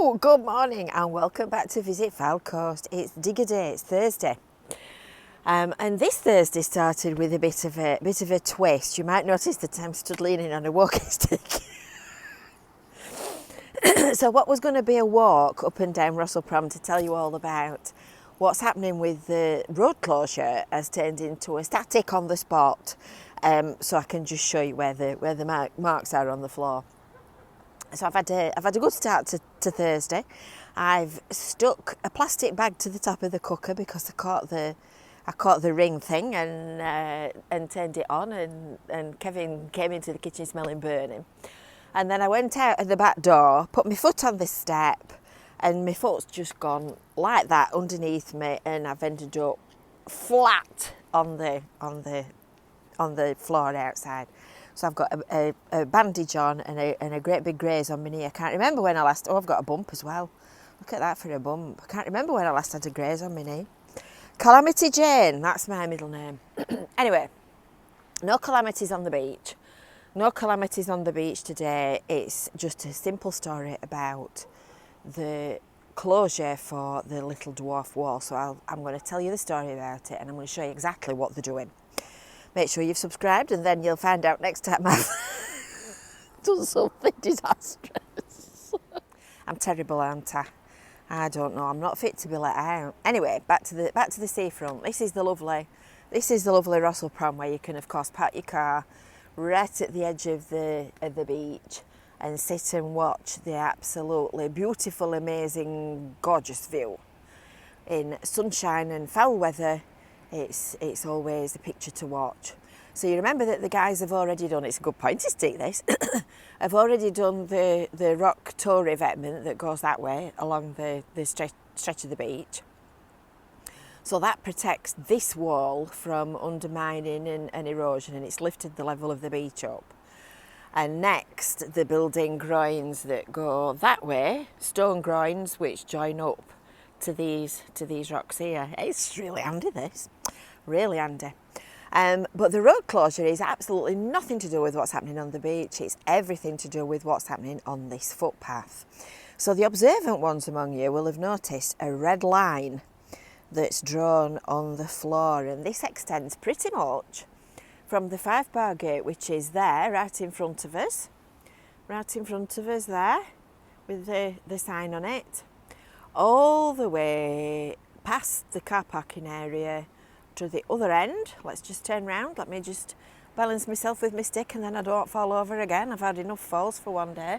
Woo! Good morning and welcome back to Visit Fylde Coast. It's digger day, it's Thursday. And this Thursday started with a bit of a twist. You might notice that I'm stood leaning on a walking stick. So what was going to be a walk up and down Rossall Prom to tell you all about what's happening with the road closure has turned into a static on the spot. So I can just show you where the marks are on the floor. So I've had a good start to Thursday. I've stuck a plastic bag to the top of the cooker because I caught the ring thing and turned it on, and Kevin came into the kitchen smelling burning. And then I went out at the back door, put my foot on this step, and my foot's just gone like that underneath me, and I've ended up flat on the floor outside. So I've got a bandage on and a great big graze on my knee. I can't remember when I last... Oh, I've got a bump as well. Look at that for a bump. I can't remember when I last had a graze on my knee. Calamity Jane, that's my middle name. Anyway, no calamities on the beach. No calamities on the beach today. It's just a simple story about the closure for the Little Dwarf Wall. So I'm going to tell you the story about it, and I'm going to show you exactly what they're doing. Make sure you've subscribed, and then you'll find out next time I've done something disastrous. I'm terrible, aren't I? I don't know. I'm not fit to be let out. Anyway, back to the seafront. This is the lovely Rossall Prom, where you can, of course, park your car right at the edge of the beach and sit and watch the absolutely beautiful, amazing, gorgeous view in sunshine and foul weather. It's always a picture to watch. So you remember that the guys have already done, it's a good point to stick this, have already done the rock tow revetment that goes that way along the stretch of the beach. So that protects this wall from undermining and erosion, and it's lifted the level of the beach up. And next, the building groins that go that way, stone groins which join up to these rocks here. It's really handy, this, really handy. But the road closure is absolutely nothing to do with what's happening on the beach. It's everything to do with what's happening on this footpath. So the observant ones among you will have noticed a red line that's drawn on the floor, and this extends pretty much from the 5-bar gate, which is there right in front of us there with the sign on it, all the way past the car parking area to the other end. Let's just turn round. Let me just balance myself with my stick, and then I don't fall over again. I've had enough falls for one day.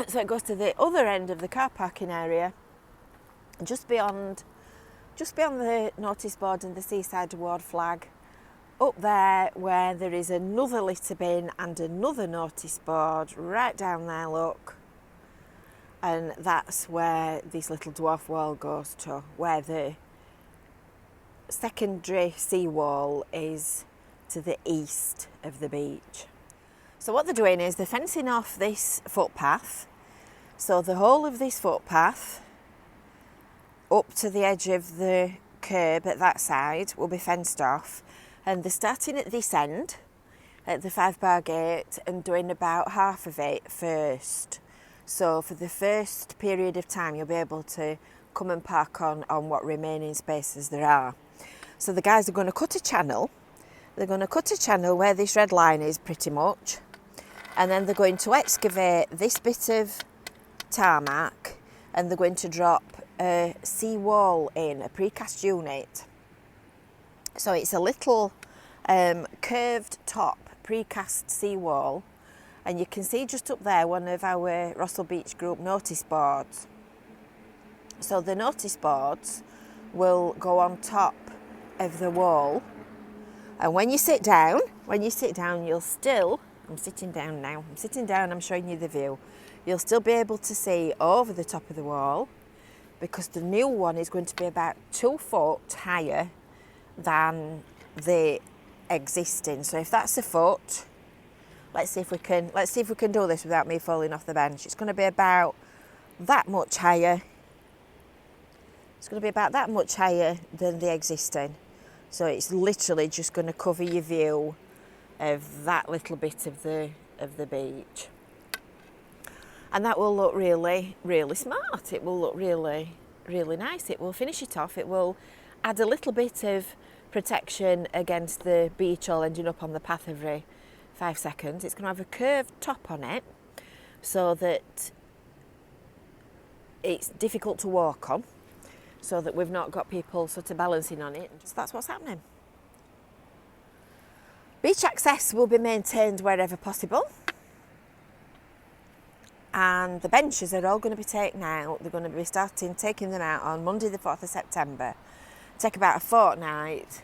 So it goes to the other end of the car parking area, just beyond the notice board and the seaside award flag, up there where there is another litter bin and another notice board right down there, look. And that's where this Little Dwarf Wall goes to, where the secondary seawall is to the east of the beach. So what they're doing is they're fencing off this footpath. So the whole of this footpath up to the edge of the curb at that side will be fenced off. And they're starting at this end, at the 5-bar gate, and doing about half of it first. So for the first period of time, you'll be able to come and park on what remaining spaces there are. So the guys are going to cut a channel. They're going to cut a channel where this red line is pretty much. And then they're going to excavate this bit of tarmac, and they're going to drop a seawall in, a precast unit. So it's a little curved top precast seawall. And you can see just up there one of our Rossall Beach Group notice boards. So the notice boards will go on top of the wall. And when you sit down, you'll still, I'm sitting down now, I'm showing you the view. You'll still be able to see over the top of the wall, because the new one is going to be about 2 foot higher than the existing. So if that's a foot, let's see if we can do this without me falling off the bench. It's going to be about that much higher. It's going to be about that much higher than the existing. So it's literally just going to cover your view of that little bit of the beach. And that will look really, really smart. It will look really, really nice. It will finish it off. It will add a little bit of protection against the beach all ending up on the path every 5 seconds. It's going to have a curved top on it so that it's difficult to walk on, so that we've not got people sort of balancing on it. So that's what's happening. Beach access will be maintained wherever possible. And the benches are all going to be taken out. They're going to be taking them out on Monday the 4th of September. Take about a fortnight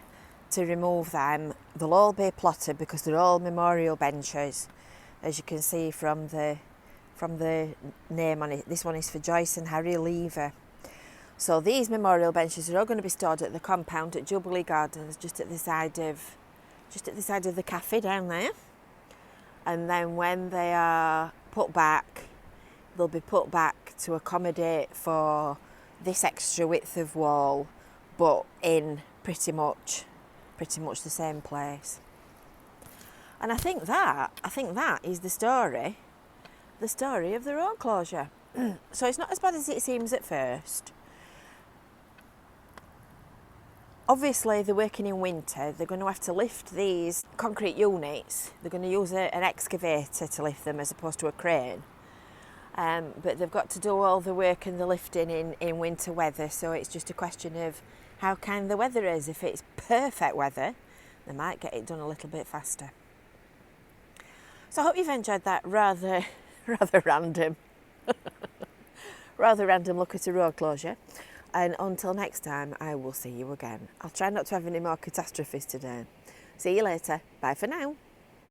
to remove them. They'll all be plotted because they're all memorial benches, as you can see from the name on it. This one is for Joyce and Harry Lever. So these memorial benches are all going to be stored at the compound at Jubilee Gardens, just at the side of the cafe down there. And then when they are put back, they'll be put back to accommodate for this extra width of wall, but in pretty much the same place. And I think that is the story of the road closure. So it's not as bad as it seems at first. Obviously, they're working in winter. They're going to have to lift these concrete units. They're going to use an excavator to lift them as opposed to a crane. But they've got to do all the work and the lifting in winter weather, so it's just a question of how kind the weather is. If it's perfect weather, they might get it done a little bit faster. So I hope you've enjoyed that rather random look at a road closure. And until next time, I will see you again. I'll try not to have any more catastrophes today. See you later. Bye for now.